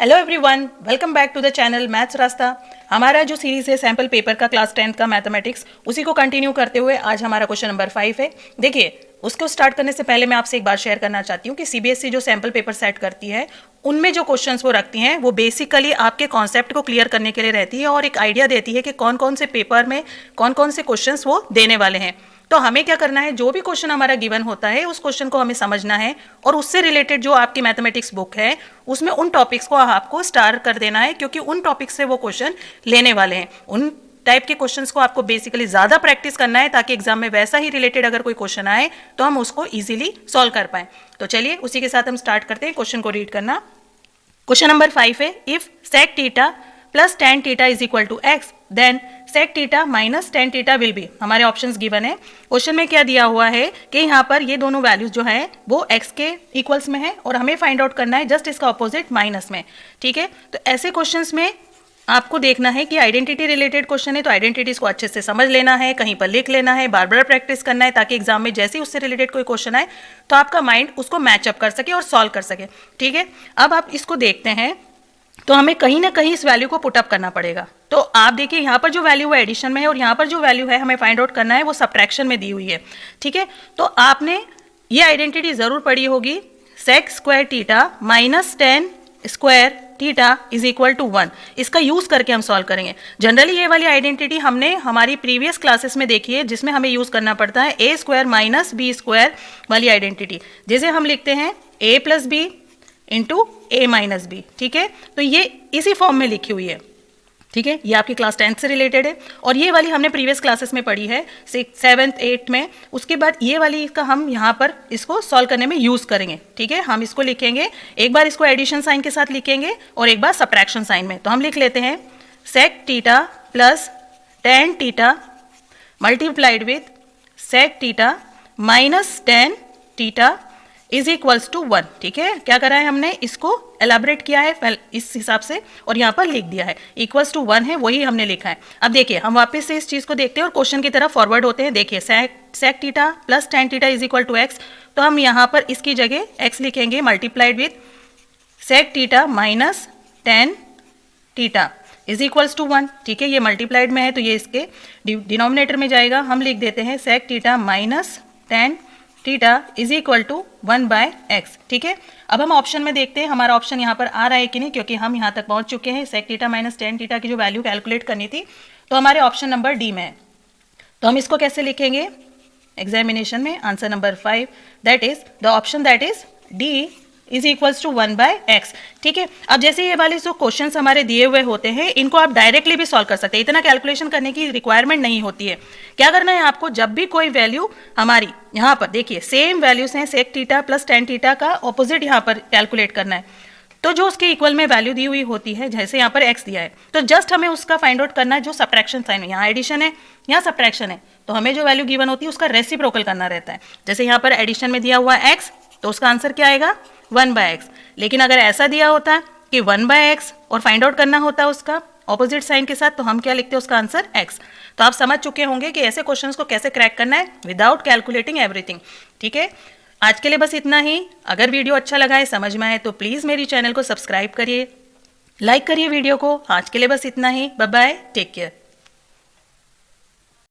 Hello everyone, welcome back to the channel maths Rasta. हमारा जो series है सैम्पल पेपर का क्लास 10th का मैथमेटिक्स, उसी को कंटिन्यू करते हुए आज हमारा क्वेश्चन नंबर 5 है। देखिए, उसको स्टार्ट करने से पहले मैं आपसे एक बात शेयर करना चाहती हूँ कि सीबीएसई जो सैम्पल पेपर सेट करती है उनमें जो क्वेश्चंस वो रखती हैं वो बेसिकली आपके कॉन्सेप्ट को क्लियर करने के लिए रहती है और एक आइडिया देती है कि कौन कौन से पेपर में कौन कौन से क्वेश्चंस वो देने वाले हैं। तो हमें क्या करना है, जो भी क्वेश्चन हमारा गिवन होता है उस क्वेश्चन को हमें समझना है और उससे रिलेटेड जो आपकी मैथमेटिक्स बुक है उसमें उन टॉपिक्स को आपको स्टार कर देना है, क्योंकि उन टॉपिक्स से वो क्वेश्चन लेने वाले हैं। उन टाइप के क्वेश्चंस को आपको बेसिकली ज़्यादा प्रैक्टिस करना है ताकि एग्जाम में वैसा ही रिलेटेड अगर कोई क्वेश्चन आए तो हम उसको ईजिली सॉल्व कर पाएं। तो चलिए उसी के साथ हम स्टार्ट करते हैं क्वेश्चन को रीड करना। क्वेश्चन नंबर 5 है, if sec theta plus tan theta is equal to X then sec theta minus tan theta will be. हमारे ऑप्शंस गिवन है। क्वेश्चन में क्या दिया हुआ है कि यहाँ पर ये दोनों वैल्यूज जो है वो x के इक्वल्स में है और हमें फाइंड आउट करना है जस्ट इसका ऑपोजिट माइनस में। ठीक है, तो ऐसे क्वेश्चंस में आपको देखना है कि आइडेंटिटी रिलेटेड क्वेश्चन है तो आइडेंटिटीज को अच्छे से समझ लेना है, कहीं पर लिख लेना है, बार बार प्रैक्टिस करना है ताकि एग्जाम में जैसे ही उससे रिलेटेड कोई क्वेश्चन आए तो आपका माइंड उसको मैचअप कर सके और सॉल्व कर सके। ठीक है, अब आप इसको देखते हैं तो हमें कहीं ना कहीं इस वैल्यू को पुटअप करना पड़ेगा। तो आप देखिए यहाँ पर जो वैल्यू है एडिशन में है और यहाँ पर जो वैल्यू है हमें फाइंड आउट करना है वो सब्ट्रैक्शन में दी हुई है। ठीक है, तो आपने ये आइडेंटिटी जरूर पढ़ी होगी, sec square theta minus tan square theta is equal to 1। इसका यूज करके हम सॉल्व करेंगे। जनरली ये वाली आइडेंटिटी हमने हमारी प्रीवियस क्लासेस में देखी है जिसमें हमें यूज करना पड़ता है a square minus b square वाली आइडेंटिटी, जैसे हम लिखते हैं a plus B into A minus B. ठीक है, तो ये इसी फॉर्म में लिखी हुई है। ठीक है, ये आपकी क्लास 10th से रिलेटेड है और ये वाली हमने प्रीवियस क्लासेस में पढ़ी है 6th 7th 8th में। उसके बाद ये वाली का हम यहाँ पर इसको सॉल्व करने में यूज करेंगे। ठीक है, हम इसको लिखेंगे, एक बार इसको एडिशन साइन के साथ लिखेंगे और एक बार सब्ट्रैक्शन साइन में। तो हम लिख लेते हैं sec theta plus tan theta multiplied with sec theta minus tan theta is equals to 1। ठीक है, क्या करा है हमने, इसको एलाबरेट किया है इस हिसाब से और यहाँ पर लिख दिया है इक्वल्स टू 1 है, वही हमने लिखा है। अब देखिए हम वापस से इस चीज़ को देखते हैं और क्वेश्चन की तरफ फॉरवर्ड होते हैं। देखिए sec theta plus tan theta is equal to X, तो हम यहाँ पर इसकी जगह x लिखेंगे multiplied with sec theta minus tan theta is equals to 1। ठीक है, ये मल्टीप्लाइड में है तो ये इसके डिनोमिनेटर में जाएगा। हम लिख देते हैं sec theta minus tan theta is equal to 1 by X. ठीक है, अब हम ऑप्शन में देखते हैं हमारा ऑप्शन यहाँ पर आ रहा है कि नहीं, क्योंकि हम यहाँ तक पहुँच चुके हैं। sec theta minus tan theta की जो वैल्यू कैलकुलेट करनी थी तो हमारे ऑप्शन नंबर डी में है। तो हम इसको कैसे लिखेंगे एग्जामिनेशन में, answer number 5 that is the option that is D is equals to 1 by X. ठीक है, अब जैसे ये वाले जो क्वेश्चंस हमारे दिए हुए होते हैं इनको आप डायरेक्टली भी सॉल्व कर सकते हैं, इतना कैलकुलेशन करने की रिक्वायरमेंट नहीं होती है। क्या करना है आपको, जब भी कोई वैल्यू हमारी यहाँ पर देखिए सेम वैल्यूज हैं sec theta plus tan theta का ऑपोजिट यहाँ पर कैलकुलेट करना है, तो जो उसके इक्वल में वैल्यू दी हुई होती है, जैसे यहाँ पर x दिया है तो जस्ट हमें उसका फाइंड आउट करना है जो सब्ट्रैक्शन साइन है, यहाँ एडिशन है यहाँ सब्ट्रैक्शन है, तो हमें जो वैल्यू गिवन होती है उसका रेसिप्रोकल करना रहता है। जैसे यहाँ पर एडिशन में दिया हुआ है x तो उसका आंसर क्या आएगा 1 बाय एक्स। लेकिन अगर ऐसा दिया होता है कि 1 बाय एक्स और फाइंड आउट करना होता है उसका ऑपोजिट साइन के साथ, तो हम क्या लिखते हैं उसका आंसर x। तो आप समझ चुके होंगे कि ऐसे क्वेश्चंस को कैसे क्रैक करना है विदाउट कैलकुलेटिंग एवरीथिंग। ठीक है, आज के लिए बस इतना ही। अगर वीडियो अच्छा लगा है, समझ में आए तो प्लीज़ मेरी चैनल को सब्सक्राइब करिए, लाइक करिए वीडियो को। आज के लिए बस इतना ही, बाय बाय, टेक केयर।